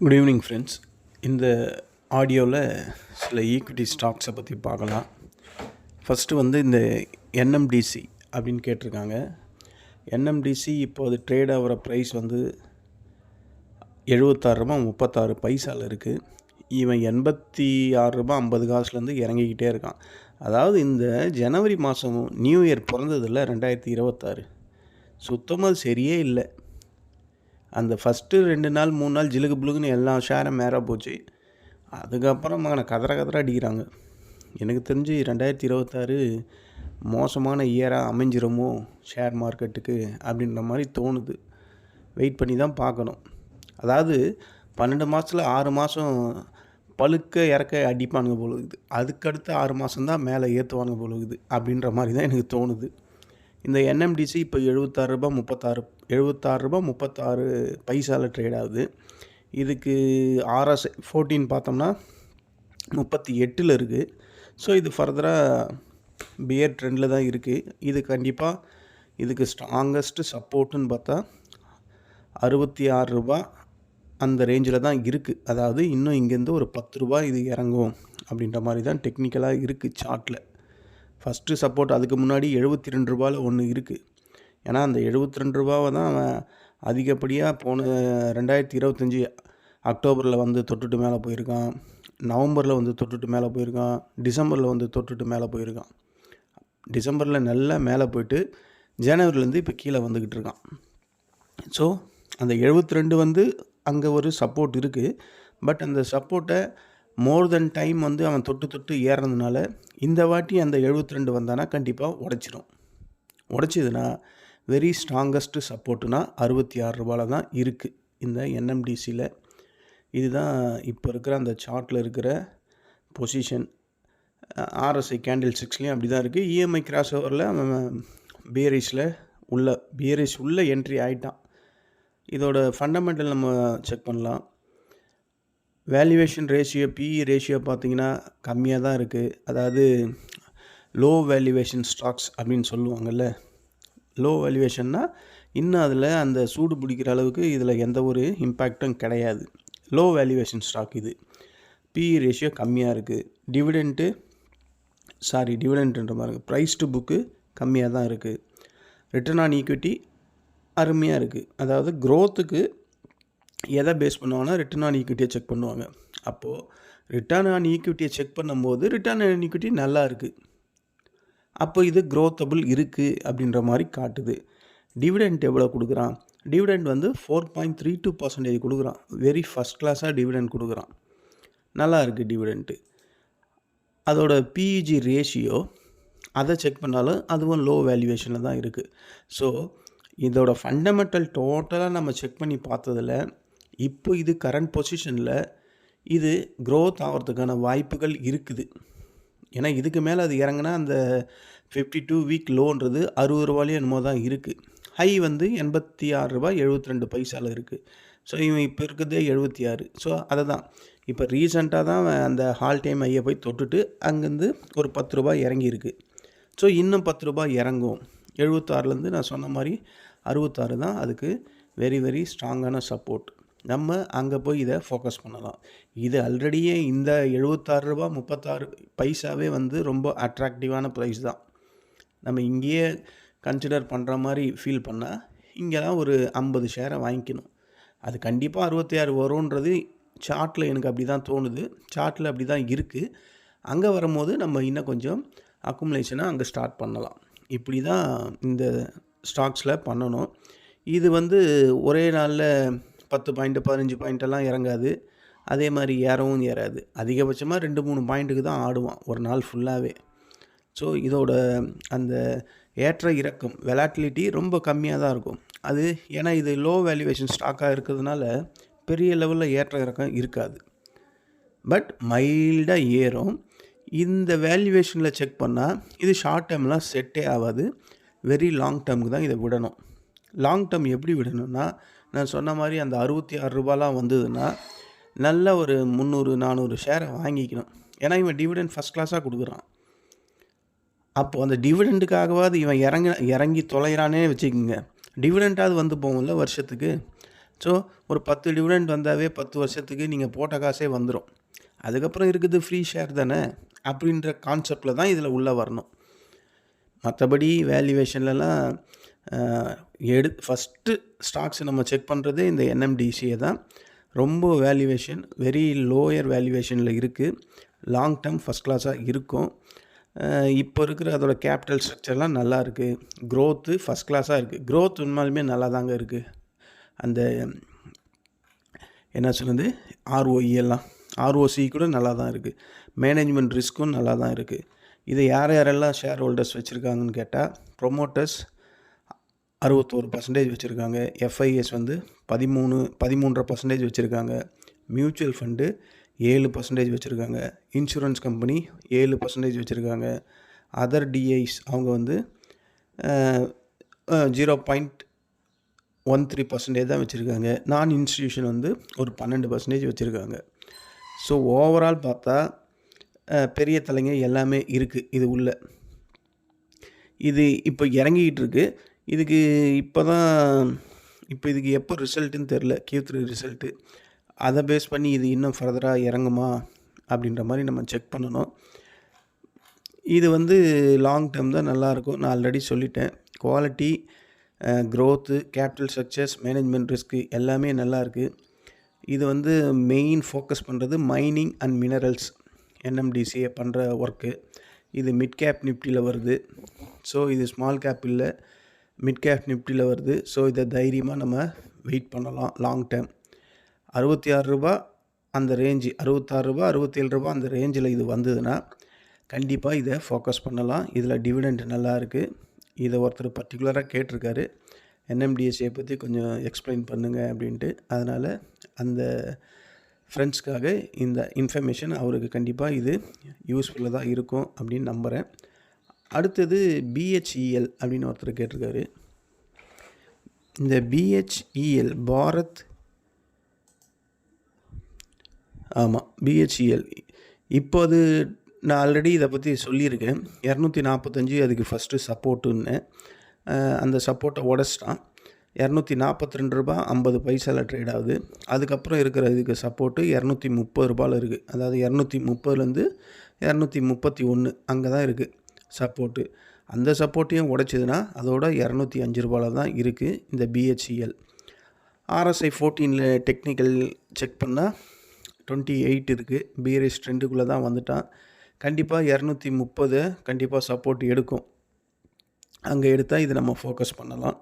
Good evening friends. இந்த ஆடியோவில் சில ஈக்விட்டி ஸ்டாக்ஸை பற்றி பார்க்கலாம். ஃபஸ்ட்டு இந்த என்எம்டிசி அப்படின்னு கேட்டிருக்காங்க. என்எம்டிசி இப்போ அது ட்ரேட் ஆகிற ப்ரைஸ் 76 பைசாவில் இருக்குது. இவன் 86 50 காசுலேருந்து இறங்கிக்கிட்டே இருக்கான். அதாவது இந்த ஜனவரி மாதம் நியூ இயர் பிறந்ததில்ல 2026 சுத்தமாக சரியே இல்லை. அந்த ஃபஸ்ட்டு 2 நாள் 3 நாள் ஜிலுகு புலுகுன்னு எல்லா ஷேரும் மேலே போச்சு. அதுக்கப்புறம் கதற அடிக்கிறாங்க. எனக்கு தெரிஞ்சு 2026 மோசமான இயராக அமைஞ்சிருமோ ஷேர் மார்க்கெட்டுக்கு அப்படின்ற மாதிரி தோணுது. வெயிட் பண்ணி தான் பார்க்கணும். அதாவது 12 மாதத்தில் 6 மாதம் பழுக்க இறக்க அடிப்பானுங்க போலுக்குது. அதுக்கடுத்து 6 மாதம்தான் மேலே ஏற்றுவானுங்க போலுக்குது அப்படின்ற மாதிரி தான் எனக்கு தோணுது. இந்த என்எம்டிசி இப்போ 76 ரூபா 36 பைசாவில் ட்ரேட் ஆகுது. இதுக்கு RSI 14 பார்த்தோம்னா 38 இருக்குது. ஸோ இது ஃபர்தராக பியர் ட்ரெண்டில் தான் இருக்குது. இது கண்டிப்பாக இதுக்கு ஸ்ட்ராங்கஸ்ட்டு சப்போர்ட்டுன்னு பார்த்தா 66 ரூபா அந்த ரேஞ்சில் தான் இருக்குது. அதாவது இன்னும் இங்கேருந்து ஒரு 10 ரூபா இது இறங்கும் அப்படின்ற மாதிரி தான் டெக்னிக்கலாக இருக்குது சார்ட்டில். ஃபஸ்ட்டு சப்போர்ட் அதுக்கு முன்னாடி 72 ரூபாவில் ஒன்று இருக்குது. ஏன்னா அந்த 72 ரூபாவை தான் அவன் அதிகப்படியாக போன 2025 அக்டோபரில் தொட்டுட்டு மேலே போயிருக்கான், நவம்பரில் தொட்டுட்டு மேலே போயிருக்கான், டிசம்பரில் தொட்டுட்டு மேலே போயிருக்கான். டிசம்பரில் நல்லா மேலே போயிட்டு ஜனவரிலேருந்து இப்போ கீழே வந்துக்கிட்டு இருக்கான். ஸோ அந்த 72 அங்கே ஒரு சப்போர்ட் இருக்குது. பட் அந்த சப்போர்ட்டை மோர் தென் டைம் அவன் தொட்டு ஏறதுனால இந்த வாட்டி அந்த 72 வந்தானா கண்டிப்பாக உடைச்சிரும். உடைச்சிதுன்னா வெரி ஸ்ட்ராங்கஸ்ட்டு சப்போர்ட்டுனா 66 ரூபாயில் தான் இருக்குது இந்த என்எம்டிசியில். இதுதான் இப்போ இருக்கிற அந்த சார்ட்டில் இருக்கிற பொசிஷன். RSI கேண்டில் 6லேயும் அப்படி தான் இருக்குது. EMI கிராஸ் ஓவரில் அவன் பியரிஸ் உள்ள என்ட்ரி ஆகிட்டான். இதோட ஃபண்டமெண்டல் நம்ம செக் பண்ணலாம். வேல்யூவேஷன் ரேஷியோ PE ரேஷியோ பார்த்திங்கன்னா கம்மியாக தான் இருக்குது. அதாவது லோ வேல்யூவேஷன் ஸ்டாக்ஸ் அப்படின்னு சொல்லுவாங்கள்ல. லோ வேல்யூவேஷன்னா இன்னும் அதில் அந்த சூடு பிடிக்கிற அளவுக்கு இதில் எந்த ஒரு இம்பேக்டும் கிடையாது. லோ வேல்யூவேஷன் ஸ்டாக் இது. PE ரேஷியோ கம்மியாக இருக்குது. டிவிடெண்ட்ன்ற மாதிரி ப்ரைஸ் டு புக்கு கம்மியாக தான் இருக்குது. ரிட்டர்ன் ஆன் ஈக்விட்டி அருமையாக இருக்குது. அதாவது க்ரோத்துக்கு எதை பேஸ் பண்ணுவாங்கன்னா ரிட்டர்ன் ஆன் ஈக்விட்டியை செக் பண்ணுவாங்க. அப்போது ரிட்டர்ன் ஆன் ஈக்விட்டியை செக் பண்ணும்போது ரிட்டர்ன் ஆன் ஈக்விட்டி நல்லா இருக்குது. அப்போ இது க்ரோத்தபிள் இருக்குது அப்படின்ற மாதிரி காட்டுது. டிவிடெண்ட் எவ்வளோ கொடுக்குறான்? டிவிடெண்ட் 4.32% கொடுக்குறான். வெரி ஃபஸ்ட் கிளாஸாக டிவிடெண்ட் கொடுக்குறான். நல்லா இருக்குது டிவிடெண்ட்டு. அதோட PEG ரேஷியோ அதை செக் பண்ணாலும் அதுவும் லோ வேல்யூவேஷனில் தான் இருக்குது. ஸோ இதோட ஃபண்டமெண்டல் டோட்டலாக நம்ம செக் பண்ணி பார்த்ததில் இப்போ இது கரண்ட் பொசிஷனில் இது க்ரோத் ஆகிறதுக்கான வாய்ப்புகள் இருக்குது. ஏன்னா இதுக்கு மேலே அது இறங்கினா அந்த 52 வீக் லோன்றது 60 ரூபாயிலே என்னமோ தான் இருக்குது. ஹை 86 ரூபாய் 72 பைசாவில் இருக்குது. ஸோ இவன் இப்போ இருக்கிறதே 76. ஸோ அதை தான் இப்போ ரீசெண்டாக தான் அந்த ஹால் டைம் ஹையை போய் தொட்டுட்டு அங்கேருந்து ஒரு 10 ரூபாய் இறங்கியிருக்கு. ஸோ இன்னும் 10 ரூபாய் இறங்கும். 76லேருந்து நான் சொன்ன மாதிரி 66 தான் அதுக்கு வெரி வெரி ஸ்ட்ராங்கான சப்போர்ட். நம்ம அங்கே போய் இதை ஃபோக்கஸ் பண்ணலாம். இது ஆல்ரெடியே இந்த 76 ரூபா 36 பைசாவே ரொம்ப அட்ராக்டிவான ப்ரைஸ் தான். நம்ம இங்கேயே கன்சிடர் பண்ணுற மாதிரி ஃபீல் பண்ணால் இங்கே தான் ஒரு 50 ஷேரை வாங்கிக்கணும். அது கண்டிப்பாக 66 வரும்ன்றது சார்ட்டில் எனக்கு அப்படி தான் தோணுது. சார்ட்டில் அப்படி தான் இருக்குது. அங்கே வரும்போது நம்ம இன்னும் கொஞ்சம் அக்குமுலேஷனை அங்கே ஸ்டார்ட் பண்ணலாம். இப்படி தான் இந்த ஸ்டாக்ஸில் பண்ணணும். இது ஒரே நாளில் 10 பாயிண்ட் 15 பாயிண்டெல்லாம் இறங்காது. அதே மாதிரி ஏறவும் ஏறாது. அதிகபட்சமாக 2-3 பாயிண்ட்டுக்கு தான் ஆடுவான் ஒரு நாள் ஃபுல்லாகவே. ஸோ இதோட அந்த ஏற்ற இறக்கம் வெலாட்டிலிட்டி ரொம்ப கம்மியாக தான் இருக்கும். அது ஏன்னா இது லோ வேல்யூவேஷன் ஸ்டாக்காக இருக்கிறதுனால பெரிய லெவலில் ஏற்ற இறக்கம் இருக்காது. பட் மைல்டாக ஏறும். இந்த வேல்யூவேஷனில் செக் பண்ணால் இது ஷார்ட் டேர்ம்லாம் செட்டே ஆகாது. வெரி லாங் டேர்முக்கு தான் இதை விடணும். லாங் டேர்ம் எப்படி விடணும்னா நான் சொன்ன மாதிரி அந்த 66 ரூபாலாம் வந்ததுன்னா நல்ல ஒரு 300-400 ஷேரை வாங்கிக்கணும். ஏன்னா இவன் டிவிடெண்ட் ஃபஸ்ட் கிளாஸாக கொடுக்குறான். அப்போது அந்த டிவிடெண்ட்டுக்காகவாது இவன் இறங்கி தொலைகிறானே வச்சுக்கோங்க. டிவிடெண்ட்டாவது போகும்ல வருஷத்துக்கு. ஸோ ஒரு 10 டிவிடெண்ட் வந்தாவே 10 வருஷத்துக்கு நீங்கள் போட்ட காசே வந்துடும். அதுக்கப்புறம் இருக்குது ஃப்ரீ ஷேர் தானே அப்படின்ற கான்செப்டில் தான் இதில் உள்ளே வரணும். மற்றபடி வேல்யூவேஷன்லலாம் ஃபஸ்ட்டு ஸ்டாக்ஸ் நம்ம செக் பண்ணுறது இந்த என்எம்டிசியை தான். ரொம்ப வேல்யூவேஷன் வெரி லோயர் வேல்யூவேஷனில் இருக்குது. லாங் டேர்ம் ஃபஸ்ட் கிளாஸாக இருக்கும். இப்போ இருக்கிற அதோட கேபிட்டல் ஸ்ட்ரக்சர்லாம் நல்லா இருக்குது. க்ரோத்து ஃபஸ்ட் கிளாஸாக இருக்குது. க்ரோத் உண்மையாலுமே நல்லா தாங்க இருக்குது. அந்த என்ன சொல்லுது ROE எல்லாம் ROC கூட நல்லா தான் இருக்குது. மேனேஜ்மெண்ட் ரிஸ்க்கும் நல்லா தான் இருக்குது. இதை யாரெல்லாம் ஷேர் ஹோல்டர்ஸ் வச்சுருக்காங்கன்னு கேட்டால் ப்ரொமோட்டர்ஸ் 61% வச்சுருக்காங்க. FIS வந்து 13.5% வச்சுருக்காங்க. மியூச்சுவல் ஃபண்டு 7% வச்சுருக்காங்க. இன்சூரன்ஸ் கம்பெனி 7% வச்சுருக்காங்க. அதர் டிஐஸ் அவங்க வந்து 0.13% தான் வச்சுருக்காங்க. நான் இன்ஸ்டிடியூஷன் வந்து ஒரு 12% வச்சுருக்காங்க. ஸோ ஓவரால் பார்த்தா பெரிய தலைங்க எல்லாமே இருக்குது இது உள்ள. இது இப்போ இறங்கிக்கிட்டு இருக்குது. இதுக்கு இதுக்கு எப்போ ரிசல்ட்டுன்னு தெரில, Q3 ரிசல்ட்டு. அதை பேஸ் பண்ணி இது இன்னும் ஃபர்தராக இறங்குமா அப்படின்ற மாதிரி நம்ம செக் பண்ணணும். இது வந்து லாங் டேர்ம் தான் நல்லாயிருக்கும். நான் ஆல்ரெடி சொல்லிட்டேன். Quality, growth, capital structures, management risk எல்லாமே நல்லாயிருக்கு. இது வந்து மெயின் ஃபோக்கஸ் பண்ணுறது மைனிங் அண்ட் மினரல்ஸ் NMDCA பண்ணுற ஒர்க்கு. இது மிட் கேப் நிஃப்டியில் வருது. ஸோ இது ஸ்மால் கேப் இல்லை, மிட் கேப் நிஃப்டியில் வருது. ஸோ இதை தைரியமாக நம்ம வெயிட் பண்ணலாம் லாங் டேர்ம். ₹66 அந்த ரேஞ்சு, ₹66 ₹67 அந்த ரேஞ்சில் இது வந்ததுன்னா கண்டிப்பாக இதை ஃபோக்கஸ் பண்ணலாம். இதில் டிவிடெண்ட் நல்லா இருக்குது. இதை ஒருத்தர் பர்டிகுலராக கேட்டிருக்காரு, NMDCA பற்றி கொஞ்சம் எக்ஸ்பிளைன் பண்ணுங்கள் அப்படின்ட்டு. அதனால் அந்த ஃப்ரெண்ட்ஸ்க்காக இந்த இன்ஃபர்மேஷன் அவருக்கு கண்டிப்பாக இது யூஸ்ஃபுல்லாக தான் இருக்கும் அப்படின்னு நம்புகிறேன். அடுத்தது BHEL அப்படின்னு ஒருத்தர் கேட்டிருக்காரு. இந்த BHEL பாரத் BHEL இப்போ அது நான் ஆல்ரெடி இதை பற்றி சொல்லியிருக்கேன். 245 அதுக்கு ஃபஸ்ட்டு சப்போர்ட்டுன்னு. அந்த சப்போர்ட்டை உடச்சிட்டான். ₹242.50 ட்ரேட் ஆகுது. அதுக்கப்புறம் இருக்கிற இதுக்கு சப்போர்ட்டு ₹230 இருக்குது. அதாவது 230லேருந்து 231 அங்கே தான் இருக்குது சப்போர்ட்டு. அந்த சப்போர்ட்டையும் உடைச்சதுன்னா அதோட ₹205 தான் இருக்குது இந்த BHEL. RSI 14 டெக்னிக்கல் செக் பண்ணால் 28 இருக்குது. பீரிஷ் ட்ரெண்டுக்குள்ளே தான் வந்துட்டான். கண்டிப்பாக 230 கண்டிப்பாக சப்போர்ட் எடுக்கும். அங்கே எடுத்தால் இது நம்ம ஃபோக்கஸ் பண்ணலாம்.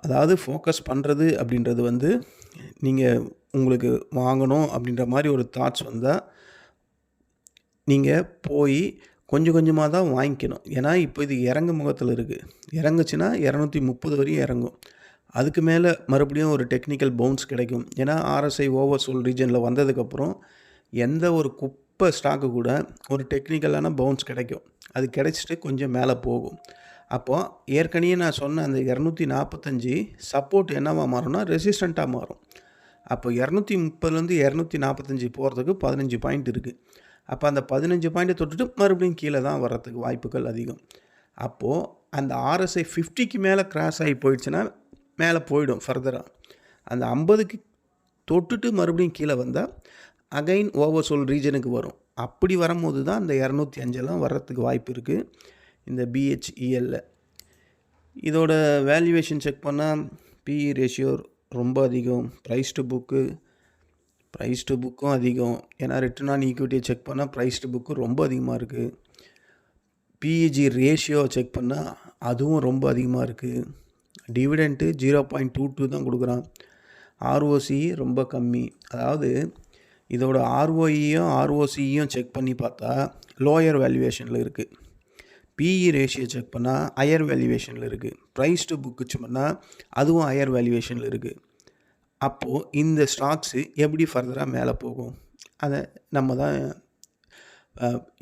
அதாவது ஃபோக்கஸ் பண்ணுறது அப்படின்றது வந்து நீங்கள் உங்களுக்கு வாங்கணும் அப்படின்ற மாதிரி ஒரு தாட்ஸ் வந்தால் நீங்கள் போய் கொஞ்சம் கொஞ்சமாக தான் வாங்கிக்கணும். ஏன்னா இப்போ இது இறங்கு முகத்தில் இருக்குது. இறங்குச்சுன்னா 230 வரையும் இறங்கும். அதுக்கு மேலே மறுபடியும் ஒரு டெக்னிக்கல் பவுன்ஸ் கிடைக்கும். ஏன்னா RSI ஓவர்சோல் ரீஜனில் வந்ததுக்கப்புறம் எந்த ஒரு குப்பை ஸ்டாக்கு கூட ஒரு டெக்னிக்கலான பவுன்ஸ் கிடைக்கும். அது கிடைச்சிட்டு கொஞ்சம் மேலே போகும். அப்போது ஏற்கனவே நான் சொன்ன அந்த 245 சப்போர்ட் என்னவாக மாறும்னா ரெசிஸ்டண்ட்டாக மாறும். அப்போ 230லேருந்து 245 போகிறதுக்கு 15 பாயிண்ட் இருக்குது. அப்போ அந்த 15 பாயிண்ட்டை தொட்டுட்டு மறுபடியும் கீழே தான் வர்றதுக்கு வாய்ப்புகள் அதிகம். அப்போது அந்த RSI 50க்கு மேலே கிராஸ் ஆகி போயிடுச்சுன்னா மேலே போயிடும் ஃபர்தராக. அந்த 50க்கு தொட்டுட்டு மறுபடியும் கீழே வந்தால் அகைன் ஓவர்சோல் ரீஜனுக்கு வரும். அப்படி வரும்போது தான் அந்த 205 வர்றதுக்கு வாய்ப்பு இருக்குது இந்த BHELல. இதோட வேல்யூவேஷன் செக் பண்ணால் PE ரேஷியோ ரொம்ப அதிகம், ப்ரைஸ் டு புக்கும் அதிகம். ஏன்னா ரிட்டர்ன் ஆன் ஈக்விட்டியை செக் பண்ணால் ப்ரைஸ் டு புக்கு ரொம்ப அதிகமாக இருக்குது. PEG ரேஷியோ செக் பண்ணால் அதுவும் ரொம்ப அதிகமாக இருக்குது. டிவிடெண்ட்டு 0.22 தான் கொடுக்குறான். ROC ரொம்ப கம்மி. அதாவது இதோட ROEயும் ROCயும் செக் பண்ணி பார்த்தா லோயர் வேல்யூவேஷனில் இருக்குது. PE ரேஷியோ செக் பண்ணால் ஹையர் வேல்யூவேஷனில் இருக்குது. ப்ரைஸ் டு புக்கு செக் பண்ணால் அதுவும் ஹையர் வேல்யூவேஷனில் இருக்குது. அப்போது இந்த ஸ்டாக்ஸு எப்படி ஃபர்தராக மேலே போகும், அதை நம்ம தான்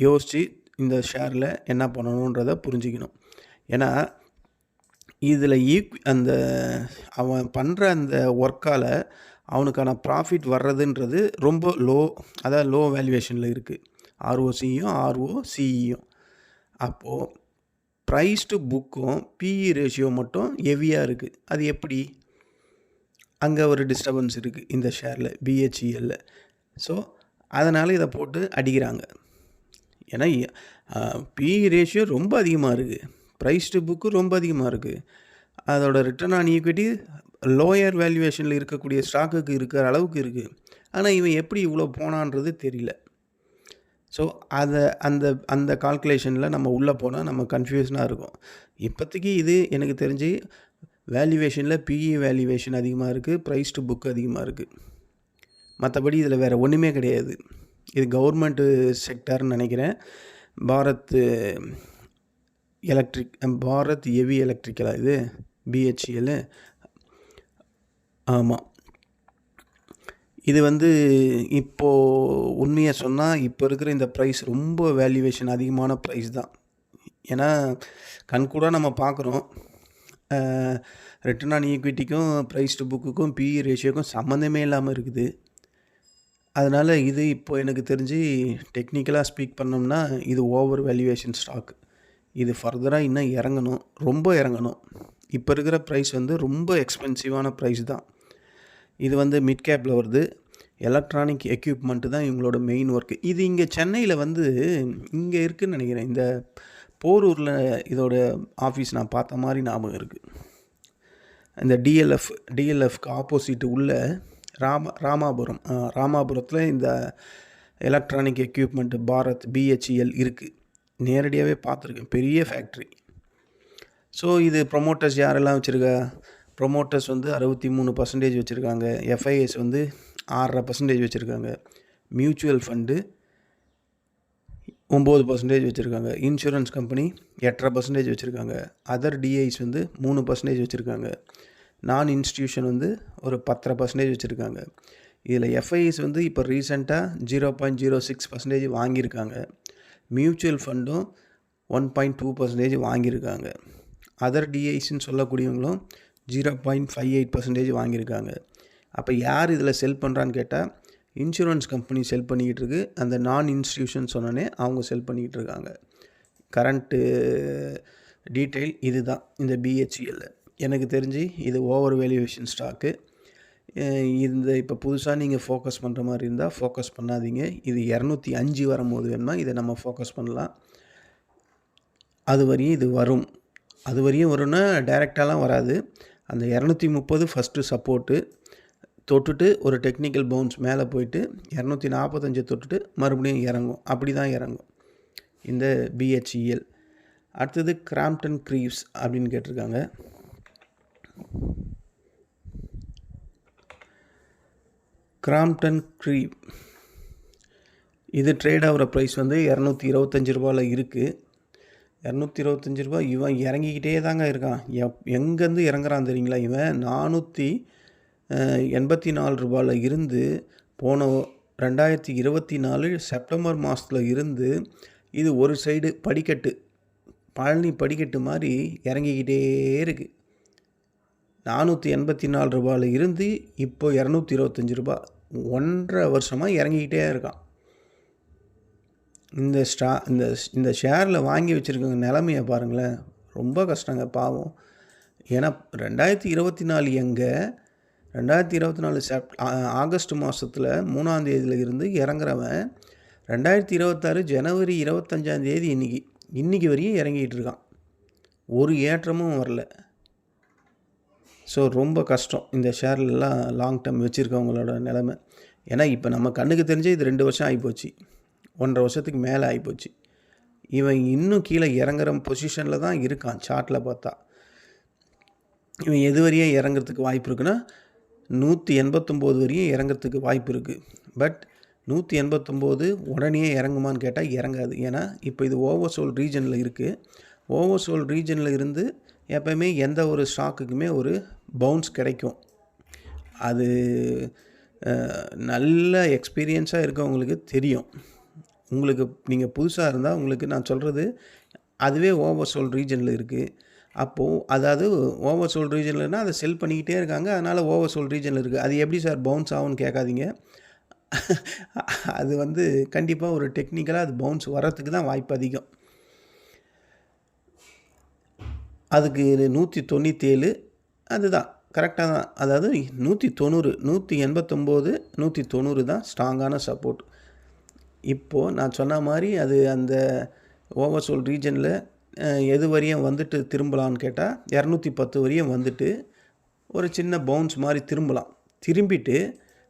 யோசித்து இந்த ஷேரில் என்ன பண்ணணுன்றதை புரிஞ்சுக்கணும். ஏன்னா இதில் அந்த அவன் பண்ணுற அந்த ஒர்க்கால் அவனுக்கான ப்ராஃபிட் வர்றதுன்றது ரொம்ப அதாவது லோ வேல்யூவேஷனில் இருக்குது. ROCயும் ROCEயும். அப்போது ப்ரைஸ் டு புக்கும் PE ரேஷியோ மட்டும் ஹெவியாக இருக்குது. அது எப்படி? அங்கே ஒரு டிஸ்டர்பன்ஸ் இருக்குது இந்த ஷேரில் பிஹெச்இஎல்ல. ஸோ அதனால் இதை போட்டு அடிக்கிறாங்க. ஏன்னா பிஇ ரேஷியோ ரொம்ப அதிகமாக இருக்குது, ப்ரைஸ் டு புக்கு ரொம்ப அதிகமாக இருக்குது, அதோட ரிட்டர்ன் ஆன் ஈக்விட்டி லோயர் வேல்யூவேஷனில் இருக்கக்கூடிய ஸ்டாக்குக்கு இருக்கிற அளவுக்கு இருக்குது. ஆனால் இவன் எப்படி இவ்வளோ போனான்றது தெரியல. ஸோ அதை அந்த அந்த கால்குலேஷனில் நம்ம உள்ளே போனால் நம்ம கன்ஃபியூஷனாக இருக்கும். இப்போதைக்கு இது எனக்கு தெரிஞ்சு வேல்யூவேஷனில் பிஇ வேல்யூவேஷன் அதிகமாக இருக்குது, ப்ரைஸ் டு புக் அதிகமாக இருக்குது. மற்றபடி இதில் வேறு ஒன்றுமே கிடையாது. இது கவர்மெண்ட்டு செக்டர்னு நினைக்கிறேன். பாரத் ஹெவி எலக்ட்ரிக்கலா இது பிஹெச்இஎல்? ஆமாம். இது இப்போது உண்மையை சொன்னால் இப்போ இருக்கிற இந்த ப்ரைஸ் ரொம்ப வேல்யூவேஷன் அதிகமான ப்ரைஸ் தான். ஏன்னா கண்கூட நம்ம பார்க்குறோம், ரிட்டர்ன் ஆன் ஈக்விட்டிக்கும் ப்ரைஸ் டு புக்குக்கும் பிஇ ரேஷியோக்கும் சம்மந்தமே இல்லாமல் இருக்குது. அதனால் இது இப்போ எனக்கு தெரிஞ்சு டெக்னிக்கலாக ஸ்பீக் பண்ணோம்னா இது ஓவர் வேல்யூவேஷன் ஸ்டாக். இது ஃபர்தராக இன்னும் இறங்கணும், ரொம்ப இறங்கணும். இப்போ இருக்கிற ப்ரைஸ் ரொம்ப எக்ஸ்பென்சிவான ப்ரைஸ் தான். இது மிட் கேப்பில் வருது. எலக்ட்ரானிக் எக்யூப்மெண்ட்டு தான் இவங்களோட மெயின் ஒர்க்கு. இது இங்கே சென்னையில் இங்கே இருக்குதுன்னு நினைக்கிறேன். இந்த போரூரில் இதோட ஆஃபீஸ் நான் பார்த்த மாதிரி ஞாபகம் இருக்குது. இந்த டிஎல்எஃப்க்கு ஆப்போசிட்டு உள்ள ராமாபுரத்தில் இந்த எலக்ட்ரானிக் எக்யூப்மெண்ட்டு பாரத் பிஹெச்இஎல் இருக்குது. நேரடியாகவே பார்த்துருக்கேன், பெரிய ஃபேக்ட்ரி. ஸோ இது ப்ரொமோட்டர்ஸ் யாரெல்லாம் வச்சுருக்கா? ப்ரொமோட்டர்ஸ் 63% வச்சுருக்காங்க. எஃப்ஐஎஸ் 6.5% வச்சுருக்காங்க. மியூச்சுவல் ஃபண்டு 9% வச்சுருக்காங்க. இன்சூரன்ஸ் கம்பெனி 8.5% வச்சுருக்காங்க. அதர் டிஐஸ் 3% வச்சுருக்காங்க. நான் இன்ஸ்டியூஷன் ஒரு 10.5% வச்சுருக்காங்க. இதில் எஃப்ஐஎஸ் இப்போ ரீசெண்டாக 0.06% வாங்கியிருக்காங்க. மியூச்சுவல் ஃபண்டும் 1.2% வாங்கியிருக்காங்க. அதர் டிஐஸ்ன்னு சொல்லக்கூடியவங்களும் 0.58% வாங்கியிருக்காங்க. அப்போ யார் இதில் செல் பண்ணுறான்னு கேட்டால் இன்சூரன்ஸ் கம்பெனி செல் பண்ணிக்கிட்டு இருக்கு. அந்த நான் இன்ஸ்டியூஷன் சொன்னோன்னே அவங்க செல் பண்ணிக்கிட்டு இருக்காங்க. கரண்ட்டு டீட்டெயில் இது தான் இந்த பிஹெச்இஎல். எனக்கு தெரிஞ்சு இது ஓவர் வேல்யூவேஷன் ஸ்டாக்கு. இப்போ புதுசாக நீங்கள் ஃபோக்கஸ் பண்ணுற மாதிரி இருந்தால் ஃபோக்கஸ் பண்ணாதீங்க. இது 205 வரும்போது வேணுமா இதை நம்ம ஃபோக்கஸ் பண்ணலாம். அது வரையும் இது வரும். அது வரையும் வரும்னா டைரெக்டாலாம் வராது. அந்த 230 ஃபஸ்ட்டு சப்போர்ட்டு தொட்டுட்டு ஒரு டெக்னிக்கல் பவுன்ஸ் மேலே போயிட்டு 245 தொட்டுட்டு மறுபடியும் இறங்கும். அப்படி தான் இறங்கும் இந்த பிஹெச்இஎல். அடுத்தது கிராம்ப்டன் க்ரீவ்ஸ் அப்படின்னு கேட்டிருக்காங்க. கிராம்ப்டன் க்ரீவ் இது ட்ரேட் ஆகிற ப்ரைஸ் 225 ரூபாயில் இருக்குது. 225 ரூபா. இவன் இறங்கிக்கிட்டே தாங்க இருக்கான். எங்கேருந்து இறங்குறான் தெரியுங்களா? இவன் 484 ரூபாயில் இருந்து போன 2024 செப்டம்பர் மாதத்தில் இருந்து இது ஒரு சைடு படிக்கட்டு, பழனி படிக்கட்டு மாதிரி இறங்கிக்கிட்டே இருக்குது. 484 ரூபாயில் இருந்து இப்போ 225 ரூபா. 1.5 வருஷமாக இறங்கிக்கிட்டே இருக்கான். இந்த ஷேரில் வாங்கி வச்சுருக்கவங்க நிலைமையை பாருங்களேன். ரொம்ப கஷ்டங்க, பாவம். ஏன்னா 2024 எங்கே 2024 ஆகஸ்ட் மாதத்தில் 3ஆம் தேதியில் இருந்து இறங்குறவன் 2026 ஜனவரி 25ஆம் தேதி இன்றைக்கி வரையும் இறங்கிட்டு இருக்கான். ஒரு ஏற்றமும் வரல. ஸோ ரொம்ப கஷ்டம் இந்த ஷேர்லலாம் லாங் டேர்ம் வச்சுருக்கவங்களோட நிலைமை. ஏன்னா இப்போ நம்ம கண்ணுக்கு தெரிஞ்சு இது 2 வருஷம் ஆகிப்போச்சு, 1.5 வருஷத்துக்கு மேலே ஆகிப்போச்சு. இவன் இன்னும் கீழே இறங்குற பொசிஷனில் தான் இருக்கான். சார்ட்டில் பார்த்தா இவன் எது வரையும் இறங்குறதுக்கு வாய்ப்பு இருக்குன்னா 189 வரையும் இறங்குறதுக்கு வாய்ப்பு இருக்குது. பட் 189 உடனே இறங்குமான்னு கேட்டால் இறங்காது. ஏன்னா இப்போ இது ஓவர்சோல் ரீஜனில் இருக்குது. ஓவர்சோல் ரீஜனில் இருந்து எப்போயுமே எந்த ஒரு ஸ்டாக்குக்குமே ஒரு பவுன்ஸ் கிடைக்கும். அது நல்ல எக்ஸ்பீரியன்ஸாக இருக்கவங்களுக்கு தெரியும். உங்களுக்கு நீங்கள் புதுசாக இருந்தால் உங்களுக்கு நான் சொல்கிறது அதுவே ஓவர்சோல் ரீஜனில் இருக்குது. அப்போது அதாவது ஓவர்சோல் ரீஜன்லனா அதை செல் பண்ணிக்கிட்டே இருக்காங்க, அதனால் ஓவர்சோல் ரீஜனில் இருக்குது. அது எப்படி சார் பவுன்ஸ் ஆகும்னு கேட்காதீங்க. அது கண்டிப்பாக ஒரு டெக்னிக்கலாக அது பவுன்ஸ் வர்றதுக்கு தான் வாய்ப்பு அதிகம். அதுக்கு 197 அதுதான் கரெக்டாக தான். அதாவது 190, 189, 190 தான் ஸ்ட்ராங்கான சப்போர்ட். இப்போது நான் சொன்ன மாதிரி அது அந்த ஓவர்சோல்ட் ரீஜனில் எது வரையும் வந்துட்டு திரும்பலான்னு கேட்டால் 210 வரையும் வந்துட்டு ஒரு சின்ன பவுன்ஸ் மாதிரி திரும்பிட்டு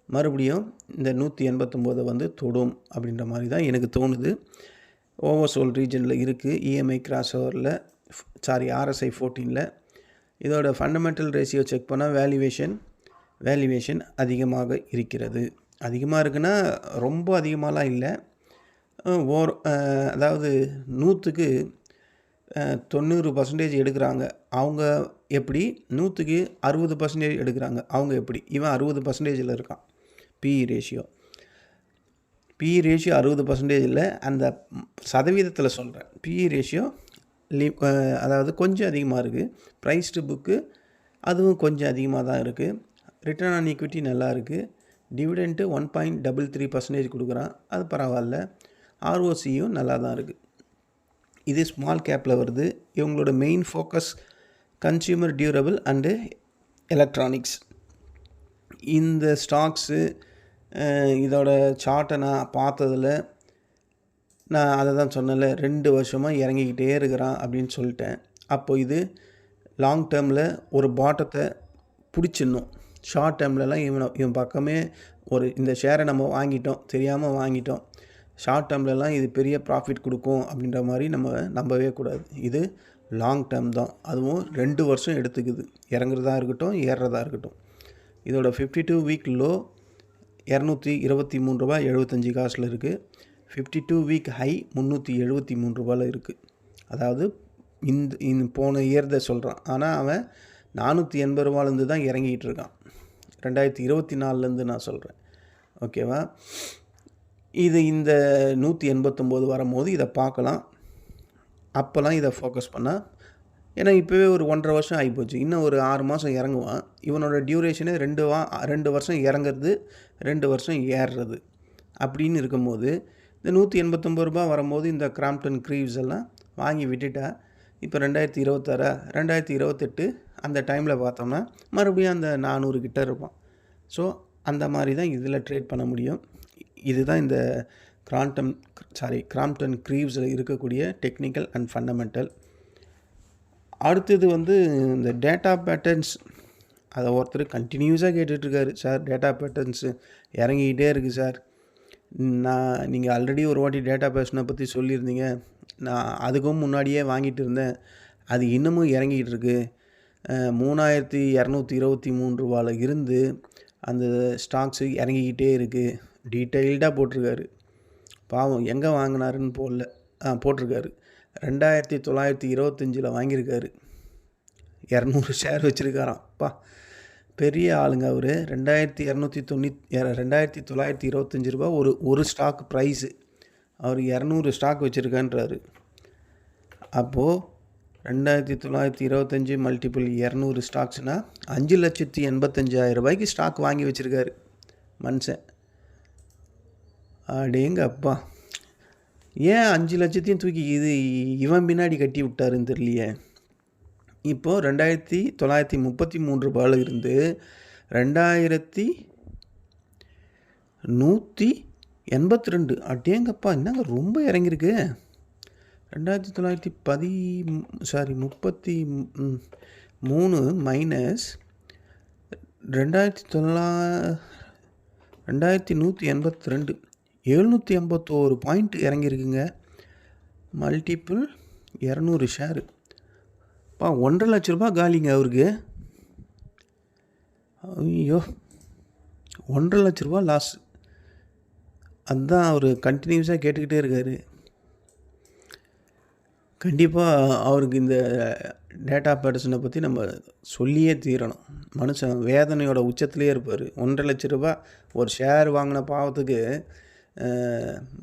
மறுபடியும் இந்த 189 வந்து தொடும் அப்படின்ற மாதிரி தான் எனக்கு தோணுது. ஓவர்சோல்ட் ரீஜனில் இருக்குது. இஎம்ஐ கிராஸ் ஓவரில் RSI 14ல் இதோட ஃபண்டமெண்டல் ரேஷியோ செக் பண்ணால் வேல்யூவேஷன் அதிகமாக இருக்கிறது. அதிகமாக இருக்குன்னா ரொம்ப அதிகமாகலாம் இல்லை. அதாவது 100க்கு 90% எடுக்கிறாங்க அவங்க எப்படி, 100க்கு 60% எடுக்கிறாங்க அவங்க எப்படி. இவன் 60%ல் இருக்கான். பிஇ ரேஷியோ 60%ல் அந்த சதவீதத்தில் சொல்கிறேன். பிஇ ரேஷியோ அதாவது கொஞ்சம் அதிகமாக இருக்குது. ப்ரைஸ் டு புக்கு அதுவும் கொஞ்சம் அதிகமாக தான் இருக்குது. ரிட்டர்ன் ஆன் ஈக்விட்டி நல்லா இருக்குது. டிவிடெண்ட்டு 1.33% கொடுக்குறான், அது பரவாயில்ல. ஆர்ஓசியும் நல்லா தான் இருக்குது. இது ஸ்மால் கேப்பில் வருது. இவங்களோட main focus consumer durable and electronics. இந்த ஸ்டாக்ஸு இதோட சார்ட்டை நான் பார்த்ததில் நான் அதை தான் சொன்னேன்ல, 2 வருஷமாக இறங்கிக்கிட்டே இருக்கிறான் அப்படின்னு சொல்லிட்டேன். அப்போ இது லாங் டேர்மில் ஒரு பாட்டத்தை பிடிச்சிடணும். ஷார்ட் டேர்ம்லலாம் இவன் பக்கமே இந்த ஷேரை நம்ம தெரியாமல் வாங்கிட்டோம். ஷார்ட் டேர்ம்லலாம் இது பெரிய ப்ராஃபிட் கொடுக்கும் அப்படின்ற மாதிரி நம்ம நம்பவே கூடாது. இது லாங் டேர்ம் தான். அதுவும் 2 வருஷம் எடுத்துக்குது. இறங்குறதா இருக்கட்டும், ஏறுறதா இருக்கட்டும். இதோட 52 வீக் லோ $223.75 இருக்குது. 52 வீக் ஹை $373 இருக்குது. அதாவது இந்த போன இயர்தை சொல்கிறான். ஆனால் அவன் $480 தான் இறங்கிட்டு இருக்கான். 2024 நான் சொல்கிறேன். ஓகேவா? இது இந்த 189 வரும்போது இதை பார்க்கலாம். அப்போல்லாம் இதை ஃபோக்கஸ் பண்ணால், ஏன்னா இப்போவே ஒரு 1.5 வருஷம் ஆகிப்போச்சு. இன்னும் ஒரு 6 மாதம் இறங்குவான். இவனோட டியூரேஷனே 2 வருஷம் இறங்குறது, 2 வருஷம் ஏறுறது அப்படின்னு இருக்கும்போது இந்த $189 வரும்போது இந்த கிராம்ப்டன் க்ரீவ்ஸ் எல்லாம் வாங்கி விட்டுட்டா இப்போ 2026 2028 அந்த டைமில் பார்த்தோம்னா மறுபடியும் அந்த 400 கிட்ட இருப்பான். ஸோ அந்த மாதிரி தான் இதில் ட்ரேட் பண்ண முடியும். இதுதான் இந்த கிராம்ப்டன் க்ரீவ்ஸில் இருக்கக்கூடிய டெக்னிக்கல் அண்ட் ஃபண்டமெண்டல். அடுத்தது இந்த டேட்டா பேட்டர்ன்ஸ். அதை ஒருத்தர் கண்டினியூஸாக கேட்டுட்ருக்காரு, சார் டேட்டா பேட்டர்ன்ஸு இறங்கிக்கிட்டே இருக்குது சார். நீங்கள் ஆல்ரெடி ஒரு வாட்டி டேட்டா பேட்டர்னை பற்றி சொல்லியிருந்தீங்க. நான் அதுக்கும் முன்னாடியே வாங்கிட்டு இருந்தேன். அது இன்னமும் இறங்கிக்கிட்டு இருக்குது. $3,223 இருந்து அந்த ஸ்டாக்ஸு இறங்கிக்கிட்டே இருக்குது. டீட்டெயில்டாக போட்டிருக்காரு. பாவம் எங்கே வாங்கினாருன்னு போட்டிருக்காரு. 2925 வாங்கியிருக்காரு. 200 ஷேர் வச்சுருக்காராம். பெரிய ஆளுங்க அவர். $2,925 ஒரு ஸ்டாக் ப்ரைஸு. அவர் 200 ஸ்டாக் வச்சுருக்கான்றாரு. அப்போது 2925 மல்டிபிள் 200 ஸ்டாக்ஸ்னால் $5,85,000 ஸ்டாக் வாங்கி வச்சுருக்காரு மனுஷன். அடேங்கப்பா, ஏன் 5 லட்சத்தையும் தூக்கி இவன் பின்னாடி கட்டி விட்டாருன்னு தெரியலையே. இப்போது $2,933 இருந்து $2,182. அடேங்கப்பா, என்னங்க ரொம்ப இறங்கியிருக்கு. 33 மைனஸ் 2,182 781 பாயிண்ட் இறங்கியிருக்குங்க. Multiple 200 share. $1,50,000 காலிங்க அவருக்கு. ஐயோ, $1,50,000 லாஸ். அதுதான் அவர் கண்டினியூஸாக கேட்டுக்கிட்டே இருக்கார். கண்டிப்பாக அவருக்கு இந்த டேட்டா பேட்டர்ஸனை பற்றி நம்ம சொல்லியே தீரணும். மனுஷன் வேதனையோட உச்சத்துலேயே இருப்பார். $1,50,000 ஒரு ஷேர் வாங்கின பாவத்துக்கு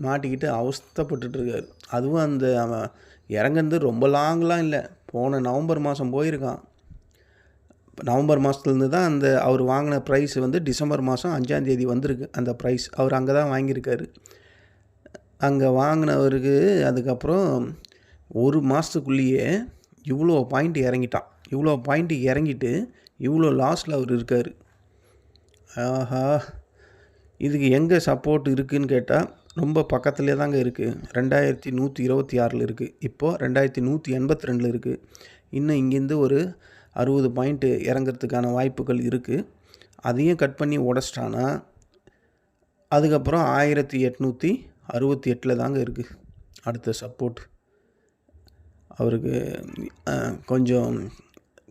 மாட்டிக்கிட்டு அவஸ்தைப்பட்டுருக்காரு. அதுவும் அவன் இறங்குறது ரொம்ப லாங்லாம் இல்லை. போன நவம்பர் மாதம் போயிருக்கான். நவம்பர் மாதத்துலேருந்து தான் அவர் வாங்கின ப்ரைஸ் டிசம்பர் மாதம் 5ஆம் தேதி வந்திருக்கு. அந்த ப்ரைஸ் அவர் அங்கே தான் வாங்கியிருக்காரு. அங்கே வாங்கினவருக்கு அதுக்கப்புறம் ஒரு மாதத்துக்குள்ளேயே இவ்வளோ பாயிண்ட் இறங்கிட்டான். இவ்வளோ பாயிண்ட் இறங்கிட்டு இவ்வளோ லாஸில் அவர் இருக்கார். ஆஹா, இதுக்கு எங்கே சப்போர்ட் இருக்குதுன்னு கேட்டால் ரொம்ப பக்கத்துலேயே தாங்க இருக்குது. 2126 இருக்குது. இப்போது 2182 இருக்குது. இன்னும் இங்கேருந்து ஒரு 60 பாயிண்ட்டு இறங்கிறதுக்கான வாய்ப்புகள் இருக்குது. அதையும் கட் பண்ணி உடச்சிட்டானா அதுக்கப்புறம் 1868 தாங்க இருக்குது அடுத்த சப்போர்ட். அவருக்கு கொஞ்சம்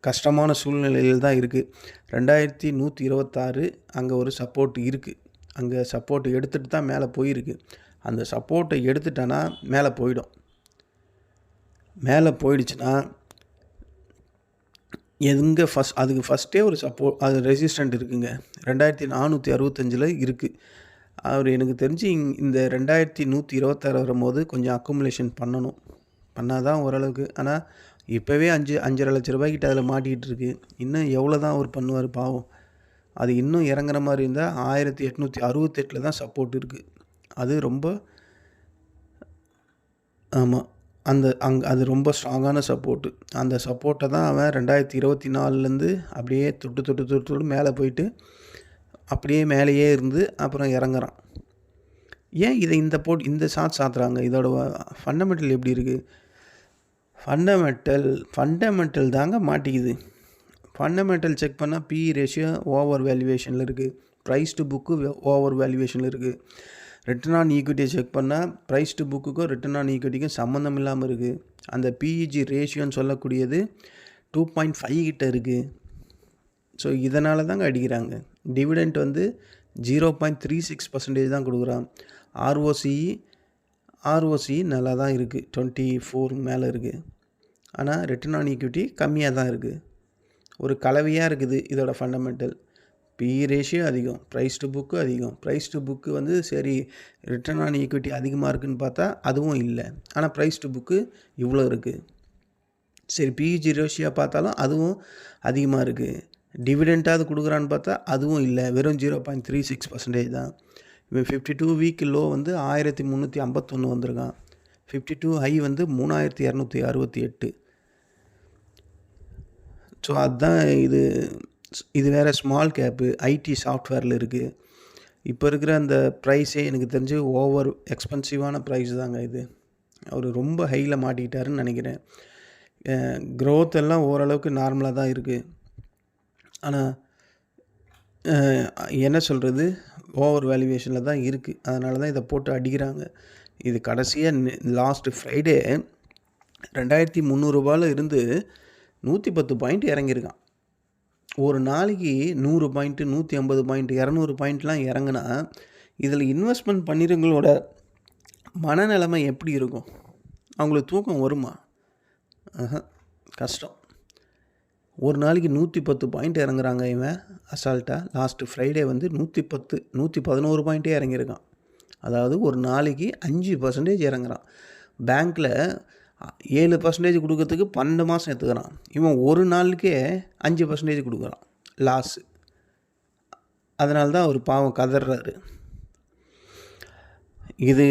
கஷ்டமான சூழ்நிலையில் தான் இருக்குது. 2126 அங்கே ஒரு சப்போர்ட் இருக்குது. அங்கே சப்போர்ட் எடுத்துகிட்டு தான் மேலே போயிருக்கு. அந்த சப்போர்ட்டை எடுத்துட்டானா மேலே போயிடும். மேலே போயிடுச்சுன்னா எங்கே அதுக்கு ஃபஸ்ட்டே ஒரு அது ரெசிஸ்டண்ட் இருக்குங்க. 2465 இருக்குது. அவர் எனக்கு தெரிஞ்சு இந்த 2126 வரும்போது கொஞ்சம் அக்குமுலேஷன் பண்ணால் தான் ஓரளவுக்கு. ஆனால் இப்போவே 5.5 லட்ச ரூபாய்க்கிட்ட அதில் மாட்டிகிட்டு இருக்கு. இன்னும் எவ்வளோ தான் அவர் பண்ணுவார் பாவம். அது இன்னும் இறங்குற மாதிரி இருந்தால் 1868 தான் சப்போர்ட் இருக்குது. அது ரொம்ப ஆமாம், அது ரொம்ப ஸ்ட்ராங்கான சப்போர்ட்டு. அந்த சப்போர்ட்டை தான் அவன் 2024 அப்படியே தொட்டு மேலே போயிட்டு அப்படியே மேலேயே இருந்து அப்புறம் இறங்குறான். ஏன் இதை இந்த சாத்துறாங்க? இதோட ஃபண்டமெண்டல் எப்படி இருக்குது? ஃபண்டமெண்டல் தாங்க மாட்டிக்குது. ஃபண்டமெண்டல் செக் பண்ணால் பிஇ ரேஷியோ ஓவர் வேல்யூவேஷனில் இருக்குது. ப்ரைஸ் டு புக்கு ஓவர் வேல்யூவேஷனில் இருக்குது. ரிட்டர்ன் ஆன் ஈக்விட்டியை செக் பண்ணால் ப்ரைஸ் டு புக்குக்கும் ரிட்டர்ன் ஆன் ஈக்விட்டிக்கும் சம்மந்தம் இல்லாமல் இருக்குது. அந்த பிஇஜி ரேஷியோன்னு சொல்லக்கூடியது 2.5 கிட்ட இருக்குது. ஸோ இதனால தாங்க அடிக்கிறாங்க. டிவிடெண்ட் 0.36% தான் கொடுக்குறான். ஆர்ஓசி நல்லா தான் இருக்குது, 24 மேலே இருக்குது. ஆனால் ரிட்டர்ன் ஆன் ஈக்விட்டி கம்மியாக தான் இருக்குது. ஒரு கலவையாக இருக்குது இதோட ஃபண்டமெண்டல். பிஇ ரேஷியோ அதிகம், ப்ரைஸ் டு புக்கு அதிகம். ப்ரைஸ் டு புக்கு சரி ரிட்டர்ன் ஆன் ஈக்விட்டி அதிகமாக இருக்குதுன்னு பார்த்தா அதுவும் இல்லை. ஆனால் ப்ரைஸ் டு புக்கு இவ்வளோ இருக்குது. சரி பிஇஜி ரேஷியோ பார்த்தாலும் அதுவும் அதிகமாக இருக்குது. டிவிடெண்ட்டாவது கொடுக்குறான்னு பார்த்தா அதுவும் இல்லை, வெறும் 0.36% தான். இவன் 52 வீக் லோ 1351 வந்திருக்கான். 52 ஹை 3268. ஸோ அதுதான் இது வேறு ஸ்மால் கேப்பு ஐடி சாஃப்ட்வேரில் இருக்குது. இப்போ இருக்கிற அந்த ப்ரைஸே எனக்கு தெரிஞ்சு ஓவர் எக்ஸ்பென்சிவான ப்ரைஸ் தாங்க இது. அவர் ரொம்ப ஹையில் மாட்டிக்கிட்டாருன்னு நினைக்கிறேன். க்ரோத் எல்லாம் ஓரளவுக்கு நார்மலாக தான் இருக்குது. ஆனால் என்ன சொல்கிறது, ஓவர் வேல்யூவேஷனில் தான் இருக்குது. அதனால தான் இதை போட்டு அடிக்கிறாங்க. இது கடைசியாக லாஸ்ட்டு ஃப்ரைடே 2300 இருந்து 110 பாயிண்ட் இறங்கியிருக்கான். ஒரு நாளைக்கு 100 பாயிண்ட்டு, 150 பாயிண்ட், 200 பாயிண்ட்லாம் இறங்குனா இதில் இன்வெஸ்ட்மெண்ட் பண்ணிடுங்களோட மனநிலைமை எப்படி இருக்கும்? அவங்களுக்கு தூக்கம் வருமா? கஷ்டம். ஒரு நாளைக்கு 110 பாயிண்ட் இறங்குறாங்க இவன் அசால்ட்டாக. Last Friday 111 பாயிண்ட்டே இறங்கியிருக்கான். அதாவது ஒரு நாளைக்கு 5% இறங்குறான். பேங்க்கில் 7% கொடுக்கறதுக்கு 12 மாதம் எடுத்துக்கிறான். இவன் ஒரு நாளுக்கே 5% கொடுக்குறான் லாஸு. அதனால தான் அவர் பாவம் கதறாரு. இது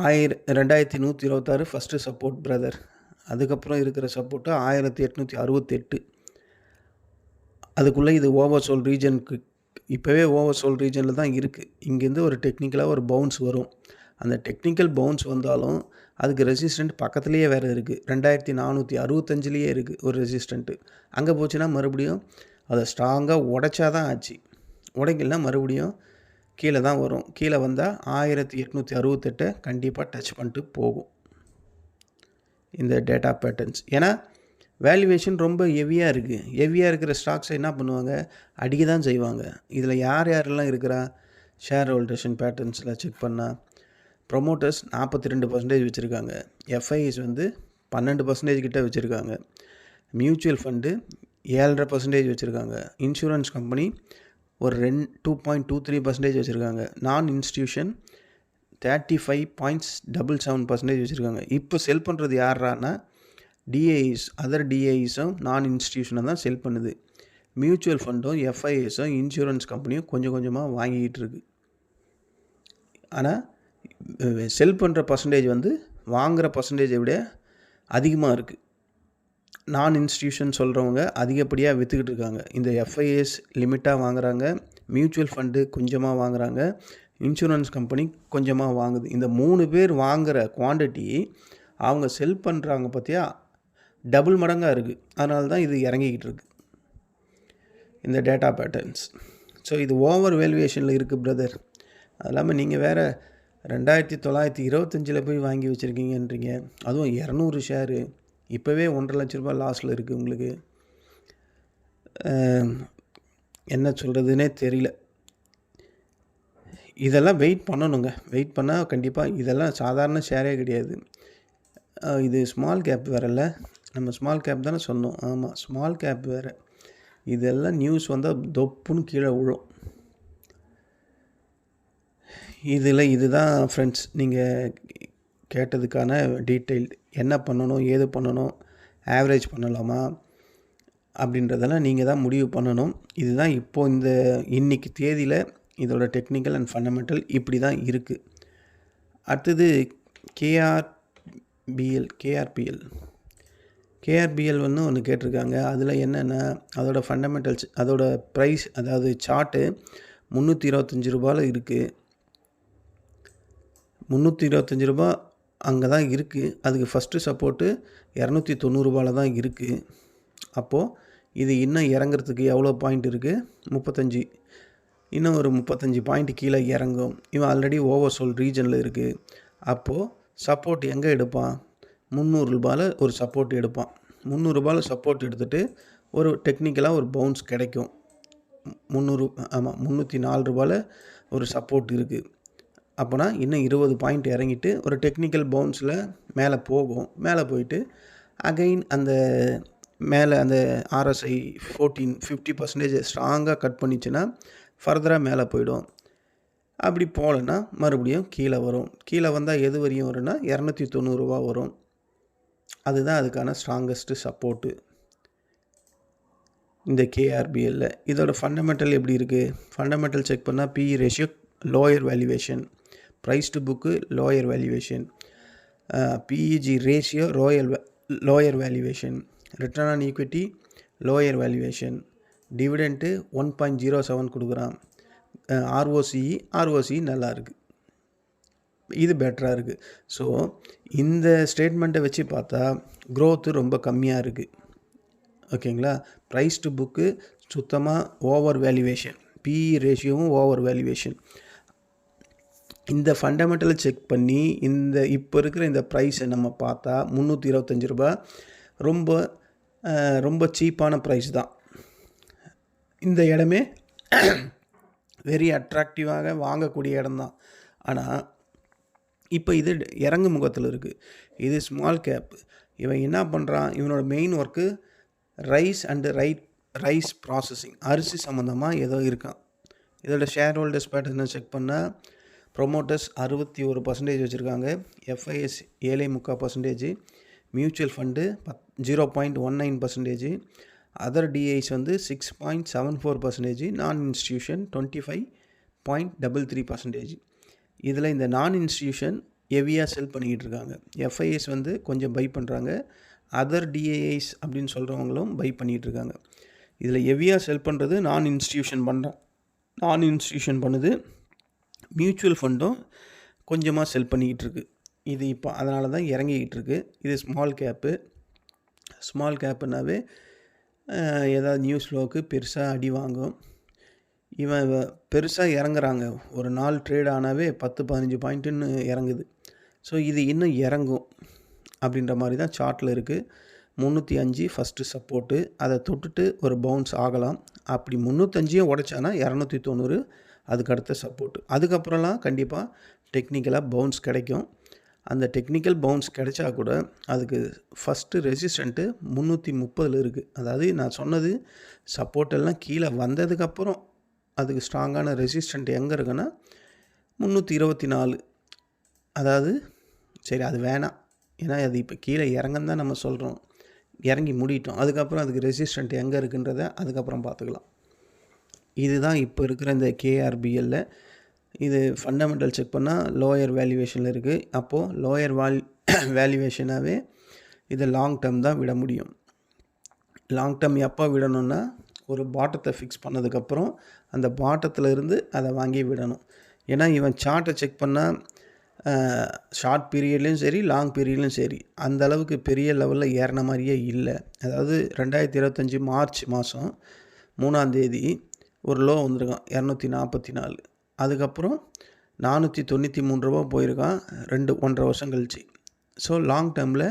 2126 ஃபஸ்ட்டு சப்போர்ட் பிரதர். அதுக்கப்புறம் இருக்கிற சப்போர்ட்டு 1868. அதுக்குள்ளே இது ஓவர்சோல் ரீஜனுக்கு இப்போவே ஓவர்சோல் ரீஜனில் தான் இருக்குது. இங்கேருந்து ஒரு டெக்னிக்கலாக ஒரு பவுன்ஸ் வரும். அந்த டெக்னிக்கல் பவுன்ஸ் வந்தாலும் அதுக்கு ரெசிஸ்டண்ட் பக்கத்துலேயே வேறு இருக்குது. 2465 இருக்குது ஒரு ரெசிஸ்டண்ட்டு. அங்கே போச்சுன்னா மறுபடியும் அதை ஸ்ட்ராங்காக உடைச்சா தான் ஆச்சு. உடைக்கலனா மறுபடியும் கீழே தான் வரும். கீழே வந்தால் 1868 கண்டிப்பாக டச் பண்ணிட்டு போகும் இந்த டேட்டா பேட்டர்ன்ஸ். ஏன்னா வேல்யூவேஷன் ரொம்ப ஹெவியாக இருக்குது. ஹெவியாக இருக்கிற ஸ்டாக்ஸை என்ன பண்ணுவாங்க, அடிக்க தான் செய்வாங்க. இதில் யாரெல்லாம் இருக்கிறா, ஷேர் ஹோல்டர்ஷன் பேட்டர்ன்ஸில் செக் பண்ணால் ப்ரொமோட்டர்ஸ் 42% வச்சுருக்காங்க. எஃப்ஐஸ் 12% கிட்ட வச்சுருக்காங்க. மியூச்சுவல் ஃபண்டு 7.5% வச்சுருக்காங்க. இன்சூரன்ஸ் கம்பெனி ஒரு 2.23% வச்சுருக்காங்க. நான் இன்ஸ்டியூஷன் 35.77% வச்சுருக்காங்க. இப்போ செல் பண்ணுறது யாரானா டிஐஸ், அதர் டிஐஸும் நான் இன்ஸ்டியூஷனை தான் செல் பண்ணுது. மியூச்சுவல் ஃபண்டும் எஃப்ஐஎஸும் இன்சூரன்ஸ் கம்பெனியும் கொஞ்சம் கொஞ்சமாக வாங்கிக்கிட்டு இருக்கு. ஆனால் செல் பண்ணுற பர்சன்டேஜ் வாங்குகிற பர்சன்டேஜை விட அதிகமாக இருக்குது. நான் இன்ஸ்டிடியூஷன் சொல்கிறவங்க அதிகப்படியாக விற்றுக்கிட்டு இருக்காங்க. இந்த எஃப்ஐஎஸ் லிமிட்டாக வாங்குறாங்க, மியூச்சுவல் ஃபண்டு கொஞ்சமாக வாங்குறாங்க, இன்சூரன்ஸ் கம்பெனி கொஞ்சமாக வாங்குது. இந்த 3 பேர் வாங்குகிற குவான்டிட்டி அவங்க செல் பண்ணுறாங்க பார்த்தியா, டபுள் மடங்காக இருக்குது. அதனால தான் இது இறங்கிக்கிட்டு இருக்குது இந்த டேட்டா பேட்டர்ன்ஸ். ஸோ இது ஓவர் வேல்யூவேஷனில் இருக்குது பிரதர். அது இல்லாமல் நீங்கள் வேறு 2925 போய் வாங்கி வச்சுருக்கீங்கன்றீங்க. அதுவும் 200 ஷேரு இப்போவே 1.5 லட்ச ரூபா லாஸில் இருக்குது உங்களுக்கு. என்ன சொல்கிறதுனே தெரியல. இதெல்லாம் வெயிட் பண்ணணுங்க. வெயிட் பண்ணால் கண்டிப்பாக இதெல்லாம் சாதாரண ஷேரே கிடையாது. இது ஸ்மால் கேப் வேறல்ல, நம்ம ஸ்மால் கேப் தானே சொன்னோம். ஆமாம், ஸ்மால் கேப் வேறு. இதெல்லாம் நியூஸ் வந்தால் தொப்புன்னு கீழே விழும். இதுதான் ஃப்ரெண்ட்ஸ் நீங்கள் கேட்டதுக்கான டீட்டெயில். என்ன பண்ணணும், ஏது பண்ணணும், ஆவரேஜ் பண்ணலாமா அப்படின்றதெல்லாம் நீங்கள் தான் முடிவு பண்ணணும். இதுதான் இப்போது இன்னைக்கு தேதியில் இதோட டெக்னிக்கல் அண்ட் ஃபண்டமெண்டல் இப்படி தான் இருக்குது. அடுத்தது கேஆர்பிஎல் ஒன்று கேட்டிருக்காங்க. அதில் என்னென்னா அதோட ஃபண்டமெண்டல்ஸ், அதோட ப்ரைஸ், அதாவது சார்ட்டு 325 ரூபாயில் இருக்குது. 325 ரூபா அங்கே தான் இருக்குது. அதுக்கு ஃபஸ்ட்டு சப்போர்ட்டு 290 ரூபாயில் தான் இருக்குது. அப்போது இது இன்னும் இறங்குறதுக்கு எவ்வளோ பாயிண்ட் இருக்குது? 35. இன்னும் ஒரு 35 பாயிண்ட் கீழே இறங்கும். இவன் ஆல்ரெடி ஓவர் சோல் ரீஜனில் இருக்குது. அப்போது சப்போர்ட் எங்கே எடுப்பான்? 300 ரூபாயில் ஒரு சப்போர்ட் எடுப்பான். 300 ரூபாயில் சப்போர்ட் எடுத்துகிட்டு ஒரு டெக்னிக்கலாக ஒரு பவுன்ஸ் கிடைக்கும். 304 ரூபாயில் ஒரு சப்போர்ட் இருக்குது. அப்போனா இன்னும் 20 பாயிண்ட் இறங்கிட்டு ஒரு டெக்னிக்கல் பவுன்ஸில் மேலே போகும். மேலே போயிட்டு அகைன் அந்த மேலே அந்த RSI 50% ஸ்ட்ராங்காக கட் பண்ணிச்சுன்னா ஃபர்தராக மேலே போயிடும். அப்படி போகலன்னா மறுபடியும் கீழே வரும். கீழே வந்தால் எது வரையும் வரும்னா 290 ரூபா வரும். அதுதான் அதுக்கான ஸ்ட்ராங்கஸ்ட்டு சப்போர்ட்டு இந்த கேஆர்பிஎல்ல. இதோட ஃபண்டமெண்டல் எப்படி இருக்குது? ஃபண்டமெண்டல் செக் பண்ணால் PE ratio lower valuation, price to book lower valuation, PEG ratio lower valuation, return on equity lower valuation, dividend 1.07 கொடுக்குறான், ROCE நல்லா இருக்குது, இது பெட்டராக இருக்குது. ஸோ இந்த ஸ்டேட்மெண்ட்டை வச்சு பார்த்தா க்ரோத்து ரொம்ப கம்மியாக இருக்குது. ஓகேங்களா? ப்ரைஸ் டு புக்கு சுத்தமாக ஓவர் வேல்யூவேஷன், PE ரேஷியோவும் ஓவர் வேல்யூவேஷன். இந்த ஃபண்டமெண்டலை செக் பண்ணி இப்போ இருக்கிற இந்த ப்ரைஸை நம்ம பார்த்தா 325 ரூபா ரொம்ப சீப்பான ப்ரைஸ் தான். இந்த இடமே வெரி அட்ராக்டிவாக வாங்கக்கூடிய இடம்தான். ஆனால் இப்போ இது இறங்கு முகத்தில் இருக்குது. இது ஸ்மால் கேப். இவன் என்ன பண்ணுறான்? இவனோட மெயின் ஒர்க்கு ரைஸ் ப்ராசஸிங், அரிசி சம்மந்தமாக ஏதோ இருக்கான். இதோட ஷேர் ஹோல்டர்ஸ் பேட்டர்னை செக் பண்ணால் ப்ரொமோட்டர்ஸ் 61% வச்சுருக்காங்க, FIS 7.3%, மியூச்சுவல் ஃபண்டு 0.19%, அதர் டிஐஸ் 6.74%, நான் இன்ஸ்டிடியூஷன் 25.33%. இதில் இந்த நான் இன்ஸ்டிடியூஷன் ஹெவியாக செல் பண்ணிக்கிட்டு இருக்காங்க. FIS கொஞ்சம் பை பண்ணுறாங்க, அதர் டிஐஸ் அப்படின்னு சொல்கிறவங்களும் பை பண்ணிகிட்டு இருக்காங்க. இதில் ஹெவியாக செல் பண்ணுறது நான் இன்ஸ்டிடியூஷன் பண்ணுது. மியூச்சுவல் ஃபண்டும் கொஞ்சமாக செல் பண்ணிக்கிட்டு இருக்குது. இது இப்போ அதனால தான் இறங்கிக்கிட்டு இருக்குது. இது ஸ்மால் கேப்புனாவே ஏதாவது நியூஸ் ஃப்ளோவுக்கு பெருசாக அடி வாங்கும். இவன் பெருசாக இறங்குறாங்க. ஒரு நாள் ட்ரேட் ஆனாவே 10-15 பாயிண்ட்டுன்னு இறங்குது. ஸோ இது இன்னும் இறங்கும் அப்படின்ற மாதிரி தான் சார்ட்டில் இருக்குது. 305 ஃபஸ்ட்டு சப்போர்ட்டு, அதை தொட்டுட்டு ஒரு பவுன்ஸ் ஆகலாம். அப்படி 305 உடைச்சானா 290 அதுக்கு அடுத்த சப்போர்ட்டு. அதுக்கப்புறம்லாம் கண்டிப்பாக டெக்னிக்கலாக பவுன்ஸ் கிடைக்கும். அந்த டெக்னிக்கல் பவுன்ஸ் கிடைச்சா கூட அதுக்கு ஃபஸ்ட்டு ரெசிஸ்டண்ட்டு 330 இருக்குது. அதாவது நான் சொன்னது சப்போர்ட்டெல்லாம் கீழே வந்ததுக்கப்புறம் அதுக்கு ஸ்ட்ராங்கான ரெசிஸ்டண்ட் எங்கே இருக்குன்னா 324. அதாவது சரி அது வேணாம், ஏன்னா அது இப்போ கீழே இறங்கன்னு தான் நம்ம சொல்கிறோம். இறங்கி முடிட்டோம். அதுக்கப்புறம் அதுக்கு ரெசிஸ்டண்ட் எங்கே இருக்குன்றதை அதுக்கப்புறம் பார்த்துக்கலாம். இதுதான் இப்போ இருக்கிற இந்த கேஆர்பிஎல்ல. இது ஃபண்டமெண்டல் செக் பண்ணால் லோயர் வேல்யூவேஷனில் இருக்குது. அப்போது லோயர் வேல்யூவேஷனாகவே இதை லாங் டேர்ம் தான் விட முடியும். லாங் டேர்ம் எப்போ விடணும்னா ஒரு பாட்டத்தை ஃபிக்ஸ் பண்ணதுக்கப்புறம் அந்த பாட்டத்தில் இருந்து அதை வாங்கி விடணும். ஏன்னா இவன் சார்ட்டை செக் பண்ணால் ஷார்ட் பீரியட்லேயும் சரி லாங் பீரியட்லேயும் சரி அந்த அளவுக்கு பெரிய லெவலில் ஏறின மாதிரியே இல்லை. அதாவது 2025 மார்ச் மாதம் 3ஆம் தேதி ஒரு லோ வந்திருக்கான் 244. அதுக்கப்புறம் 493 ரூபா போயிருக்கான் 1.5 வருஷம் கழிச்சு. ஸோ லாங் டேர்மில்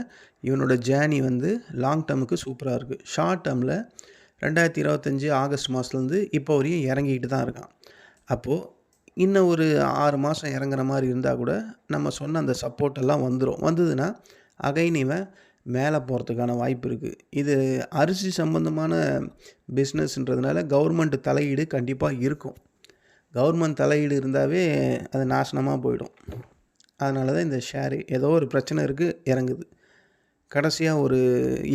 இவனோட ஜேர்னி வந்து லாங் டேர்முக்கு சூப்பராக இருக்குது. ஷார்ட் டேர்மில் 2025 ஆகஸ்ட் மாதத்துலேருந்து இப்போ வரையும் இறங்கிக்கிட்டு தான் இருக்கான். அப்போது இன்னும் ஒரு 6 மாதம் இறங்குற மாதிரி இருந்தால் கூட நம்ம சொன்ன அந்த சப்போர்ட்டெல்லாம் வந்ததுன்னா அகைன் இவன் மேலே போகிறதுக்கான வாய்ப்பு இருக்குது. இது அரிசி சம்மந்தமான பிஸ்னஸ்ன்றதுனால கவர்மெண்ட் தலையீடு கண்டிப்பாக இருக்கும். கவர்மெண்ட் தலையீடு இருந்தாவே அது நாசனமாக போயிடும். அதனால தான் இந்த ஷேரு ஏதோ ஒரு பிரச்சனை இருக்குது இறங்குது. கடைசியாக ஒரு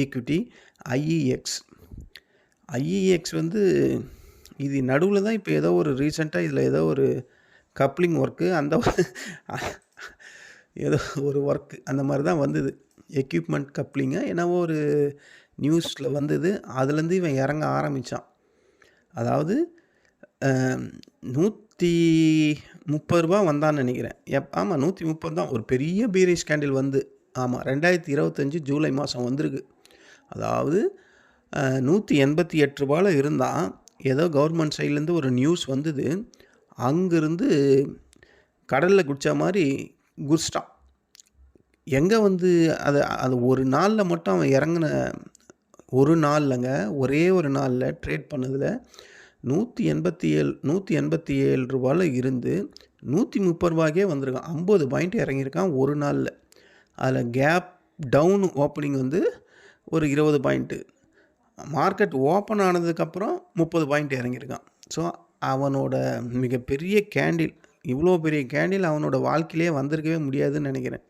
ஈக்விட்டி ஐஇஎக்ஸ். ஐஇஎக்ஸ் வந்து இது நடுவில் தான் இப்போ ஏதோ ஒரு ரீசெண்டாக இதில் ஏதோ ஒரு கப்ளிங் ஒர்க்கு அந்த ஏதோ ஒரு ஒர்க்கு அந்த மாதிரி தான் வந்தது. எக்யூப்மெண்ட் கப்ளிங்கு என்னவோ ஒரு நியூஸில் வந்தது. அதுலேருந்து இவன் இறங்க ஆரம்பித்தான். அதாவது 130 ரூபா வந்தான்னு நினைக்கிறேன். ஆமாம் 130 தான். ஒரு பெரிய பீரிஷ் கேண்டில் வந்து ஆமாம் 2025 ஜூலை மாதம் வந்திருக்கு. அதாவது 188 ரூபாயில் இருந்தால் ஏதோ கவர்மெண்ட் சைட்லேருந்து ஒரு நியூஸ் வந்தது. அங்கேருந்து கடலில் குடித்தா மாதிரி குடிச்சிட்டான். எங்கே வந்து அது ஒரு நாளில் மட்டும் அவன் இறங்கின ஒரு நாள்லங்க ஒரே ஒரு நாளில் ட்ரேட் பண்ணதில் 187 ரூபாயில் இருந்து 130 ரூபாய்க்கே வந்திருக்கான். 50 பாயிண்ட் இறங்கியிருக்கான் ஒரு நாளில். அதில் கேப் டவுன் ஓப்பனிங் வந்து ஒரு 20 பாயிண்ட்டு. மார்க்கெட் ஓப்பன் ஆனதுக்கப்புறம் 30 பாயிண்ட் இறங்கியிருக்கான். ஸோ அவனோட மிகப்பெரிய கேண்டில், இவ்வளோ பெரிய கேண்டில் அவனோட வாழ்க்கையிலே வந்திருக்கவே முடியாதுன்னு நினைக்கிறேன்.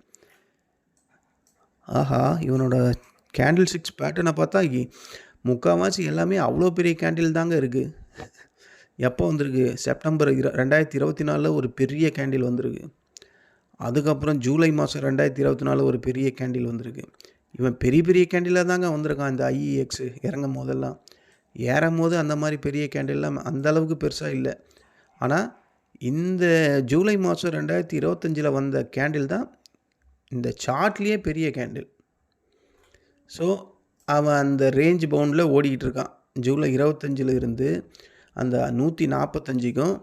ஆஹா, இவனோட கேண்டில் 6 பேட்டர்னை பார்த்தா முக்கால்வாசி எல்லாமே அவ்வளோ பெரிய கேண்டில் தாங்க இருக்குது. எப்போ வந்திருக்கு? செப்டம்பர் 2024 ஒரு பெரிய கேண்டில் வந்திருக்கு. அதுக்கப்புறம் ஜூலை மாதம் 2024 ஒரு பெரிய கேண்டில் வந்திருக்கு. இவன் பெரிய பெரிய கேண்டிலாக தாங்க வந்திருக்கான். இந்த ஐஇஎக்ஸு இறங்கும் போதெல்லாம் ஏறும் போது அந்த மாதிரி பெரிய கேண்டில்லாம் அந்தளவுக்கு பெருசாக இல்லை. ஆனால் இந்த ஜூலை மாதம் 2025 வந்த கேண்டில் தான் இந்த சார்ட்லேயே பெரிய கேண்டில். ஸோ அவன் அந்த ரேஞ்ச் பவுண்டில் ஓடிக்கிட்டு இருக்கான். ஜூலை 25 இருந்து அந்த 145க்கும்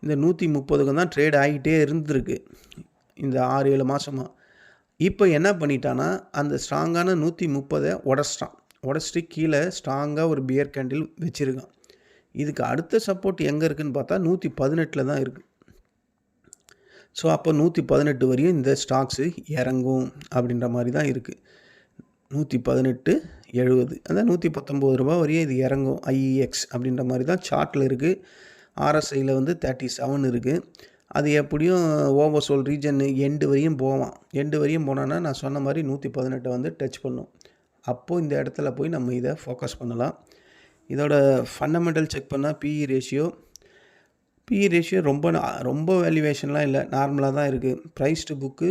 இந்த 130க்கும் தான் ட்ரேட் ஆகிட்டே இருந்திருக்கு இந்த 6-7 மாதமாக. இப்போ என்ன பண்ணிட்டான்னா அந்த ஸ்ட்ராங்கான 130 உடச்சிட்டு கீழே ஸ்ட்ராங்காக ஒரு பியர் கேண்டில் வச்சுருக்கான். இதுக்கு அடுத்த சப்போர்ட் எங்கே இருக்குதுன்னு பார்த்தா 118 தான் இருக்குது. ஸோ அப்போ 118 வரையும் இந்த ஸ்டாக்ஸு இறங்கும் அப்படின்ற மாதிரி தான் இருக்குது. 118.70 அதான் 119 ரூபா வரையும் இது இறங்கும் ஐஇஎக்ஸ் அப்படின்ற மாதிரி தான் சார்ட்டில் இருக்குது. ஆர்எஸ்ஐயில் வந்து 37 இருக்குது. அது எப்படியும் ஓவர்சோல் ரீஜன் எண்டு வரையும் போவான். எண்டு வரையும் போனான்னா நான் சொன்ன மாதிரி 118 வந்து டச் பண்ணும். அப்போது இந்த இடத்துல போய் நம்ம இதை ஃபோக்கஸ் பண்ணலாம். இதோட ஃபண்டமெண்டல் செக் பண்ணால் பிஇ ரேஷியோ ரொம்ப வேல்யூவேஷன்லாம் இல்லை, நார்மலாக தான் இருக்குது. Price to book,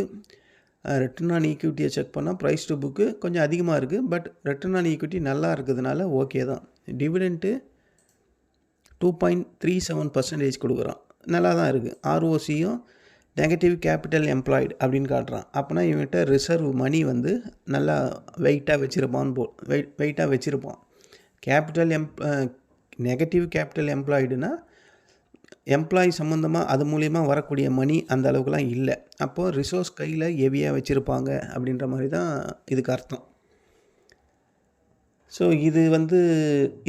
return on ஈக்விட்டியை செக் பண்ணால் ப்ரைஸ் டு புக்கு கொஞ்சம் அதிகமாக இருக்குது. பட் ரிட்டர்ன் ஆன் ஈக்விட்டி நல்லா இருக்கிறதுனால ஓகே தான். டிவிடெண்ட்டு 2.37% கொடுக்குறான், நல்லா தான் இருக்குது. ஆர்ஓசியும் நெகட்டிவ் கேபிட்டல் எம்ப்ளாய்டு அப்படின்னு காட்டுறான். அப்போனா இவன்கிட்ட ரிசர்வ் மணி வந்து நல்லா வெயிட்டாக வச்சுருப்பான். நெகட்டிவ் கேபிட்டல் எம்ப்ளாய்டுனா எம்ப்ளாயி சம்மந்தமாக அது மூலிமா வரக்கூடிய மணி அந்த அளவுக்குலாம் இல்லை. அப்போது ரிசோர்ஸ் கையில் ஹெவியாக வச்சுருப்பாங்க அப்படின்ற மாதிரி தான் இதுக்கு அர்த்தம். ஸோ இது வந்து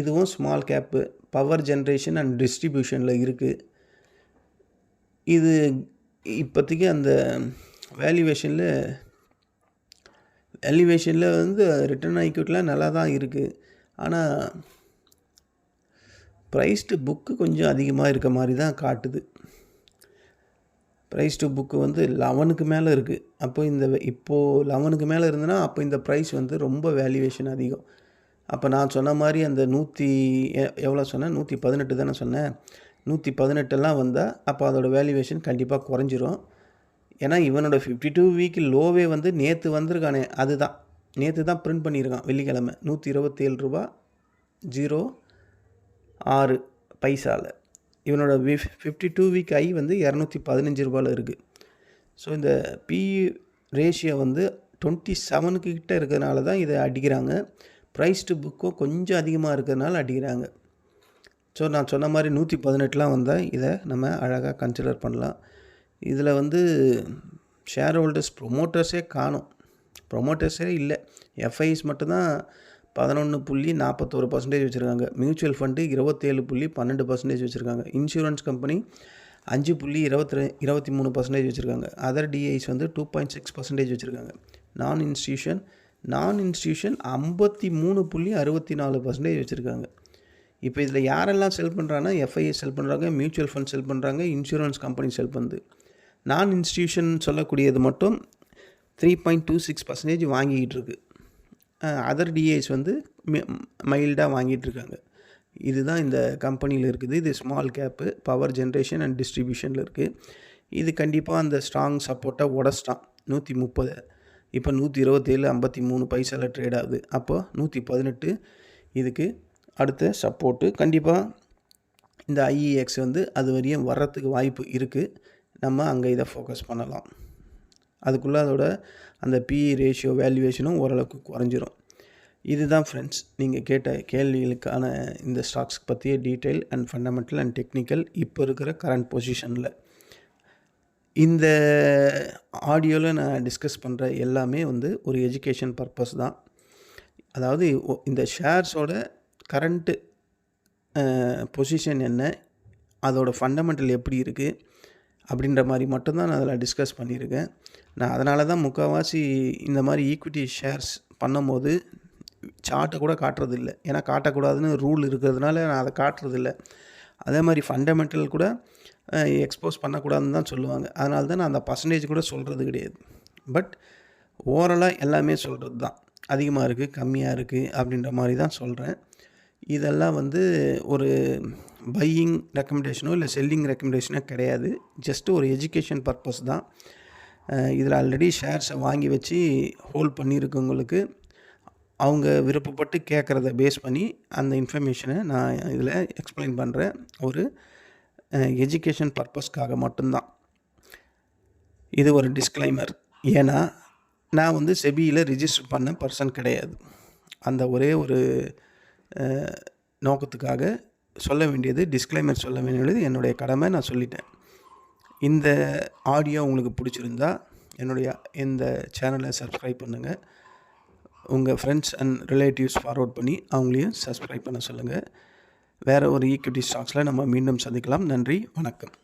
இதுவும் small cap, power generation and டிஸ்ட்ரிபியூஷனில் இருக்குது. இது இப்போதைக்கு அந்த வேல்யூவேஷனில் வந்து ரிட்டர்ன் ஈக்விட்டிலாம் நல்லா தான் இருக்குது. ஆனால் ப்ரைஸ் டு புக்கு கொஞ்சம் அதிகமாக இருக்க மாதிரி தான் காட்டுது. ப்ரைஸ் டு புக்கு வந்து 11க்கு மேலே இருக்குது. இப்போது 11க்கு மேலே இருந்ததுன்னா அப்போ இந்த ப்ரைஸ் வந்து ரொம்ப வேல்யூவேஷன் அதிகம். அப்போ நான் சொன்ன மாதிரி அந்த எவ்வளோ சொன்னேன், 118 தானே சொன்னேன். 118 வந்தால் அப்போ அதோடய வேல்யூவேஷன் கண்டிப்பாக குறைஞ்சிரும். ஏன்னா இவனோட 52 வீக் லோவே வந்து நேற்று வந்திருக்கானே, நேற்று தான் பிரிண்ட் பண்ணியிருக்கான் வெள்ளிக்கிழமை 127 ரூபா 0.06 பைசாவில். இவனோட 52 வீக் ஐ வந்து 215 ரூபாயில் இருக்குது. ஸோ இந்த பிஇ ரேஷியோ வந்து 27 கிட்ட இருக்கிறதுனால தான் இதை அடிக்கிறாங்க. ப்ரைஸ் டு புக்கும் கொஞ்சம் அதிகமாக இருக்கிறதுனால அடிக்கிறாங்க. ஸோ நான் சொன்ன மாதிரி 118 வந்தால் இதை நம்ம அழகாக கன்சிடர் பண்ணலாம். இதில் வந்து ஷேர் ஹோல்டர்ஸ் ப்ரொமோட்டர்ஸே காணும், ப்ரொமோட்டர்ஸே இல்லை. எஃப்ஐஸ் மட்டும்தான் 11.41% வச்சுருக்காங்க. மியூச்சுவல் ஃபண்டு 27.12% வச்சுருக்காங்க. இன்சூரன்ஸ் கம்பெனி 5.23% வச்சுருக்காங்க. அதர் டிஐஸ் வந்து 2.6% வச்சுருக்காங்க. நான் இன்ஸ்டியூஷன் 53.64% வச்சுருக்காங்க. இப்போ இதில் யாரெல்லாம் செல் பண்ணுறாங்கன்னா எஃப்ஐஏ செல் பண்ணுறாங்க, மியூச்சுவல் ஃபண்ட் செல் பண்ணுறாங்க, இன்சூரன்ஸ் கம்பெனி செல் பண்ணுது. நான் இன்ஸ்டியூஷன் சொல்லக்கூடியது மட்டும் 3.26% வாங்கிக்கிட்டு இருக்கு. அதர் டிஐஸ் வந்து மைல்டாக வாங்கிட்டுருக்காங்க. இதுதான் இந்த கம்பெனியில் இருக்குது. இது small cap, power generation and டிஸ்ட்ரிபியூஷனில் இருக்குது. இது கண்டிப்பாக அந்த ஸ்ட்ராங் சப்போர்ட்டை உடச்சிட்டான். 130 இப்போ 127.53 பைசாவில் ட்ரேட் ஆகுது. அப்போ 118 இதுக்கு அடுத்த சப்போர்ட்டு. கண்டிப்பாக இந்த ஐஇஎக்ஸ் வந்து அது வரையும் வர்றதுக்கு வாய்ப்பு இருக்குது. நம்ம அங்கே இதை ஃபோக்கஸ் பண்ணலாம். அதுக்குள்ளே அதோட அந்த பிஇ ரேஷியோ வேல்யூவேஷனும் ஓரளவுக்கு குறைஞ்சிரும். இதுதான் ஃப்ரெண்ட்ஸ் நீங்கள் கேட்ட கேள்விகளுக்கான இந்த ஸ்டாக்ஸ் பற்றிய detail and fundamental and technical இப்போ இருக்கிற கரண்ட் பொசிஷனில். இந்த ஆடியோவில் நான் டிஸ்கஸ் பண்ணுற எல்லாமே வந்து ஒரு எஜுகேஷன் பர்பஸ் தான். அதாவது இந்த ஷேர்ஸோட கரண்ட்டு பொசிஷன் என்ன, அதோட ஃபண்டமெண்டல் எப்படி இருக்குது அப்படின்ற மாதிரி மட்டும்தான் நான் அதில் டிஸ்கஸ் பண்ணியிருக்கேன். நான் அதனால தான் முக்கால்வாசி இந்த மாதிரி ஈக்விட்டி ஷேர்ஸ் பண்ணும்போது சார்ட்டை கூட காட்டுறதில்லை. ஏன்னா காட்டக்கூடாதுன்னு ரூல் இருக்கிறதுனால நான் அதை காட்டுறதில்லை. அதே மாதிரி ஃபண்டமெண்டல் கூட எக்ஸ்போஸ் பண்ணக்கூடாதுன்னு தான் சொல்லுவாங்க. அதனால தான் நான் அந்த பர்சன்டேஜ் கூட சொல்கிறது கிடையாது. பட் ஓவராலாக எல்லாமே சொல்கிறது தான். அதிகமாக இருக்குது, கம்மியாக இருக்குது அப்படின்ற மாதிரி தான் சொல்கிறேன். இதெல்லாம் வந்து ஒரு பையிங் ரெக்கமெண்டேஷனோ இல்லை செல்லிங் ரெக்கமெண்டேஷனோ கிடையாது. ஜஸ்ட்டு ஒரு எஜுகேஷன் பர்பஸ் தான். இதில் ஆல்ரெடி ஷேர்ஸை வாங்கி வச்சு ஹோல்ட் பண்ணியிருக்கவங்களுக்கு அவங்க விருப்பப்பட்டு கேட்குறத பேஸ் பண்ணி அந்த இன்ஃபர்மேஷனை நான் இதில் எக்ஸ்பிளைன் பண்ணுறேன். ஒரு எஜுகேஷன் பர்பஸ்க்காக மட்டும்தான். இது ஒரு டிஸ்க்ளைமர். ஏன்னா நான் வந்து செபியில் ரிஜிஸ்டர் பண்ண பர்சன் கிடையாது. அந்த ஒரே ஒரு நோக்கத்துக்காக சொல்ல வேண்டியது, டிஸ்க்ளைமர் சொல்ல வேண்டியது என்னுடைய கடமை. நான் சொல்லிட்டேன். இந்த ஆடியோ உங்களுக்கு பிடிச்சிருந்தா என்னுடைய இந்த சேனலை சப்ஸ்கிரைப் பண்ணுங்கள். உங்கள் ஃப்ரெண்ட்ஸ் அண்ட் ரிலேட்டிவ்ஸ் ஃபார்வர்ட் பண்ணி அவங்களையும் சப்ஸ்கிரைப் பண்ண சொல்லுங்கள். வேறு ஒரு ஈக்விட்டி ஸ்டாக்ஸில் நம்ம மீண்டும் சந்திக்கலாம். நன்றி, வணக்கம்.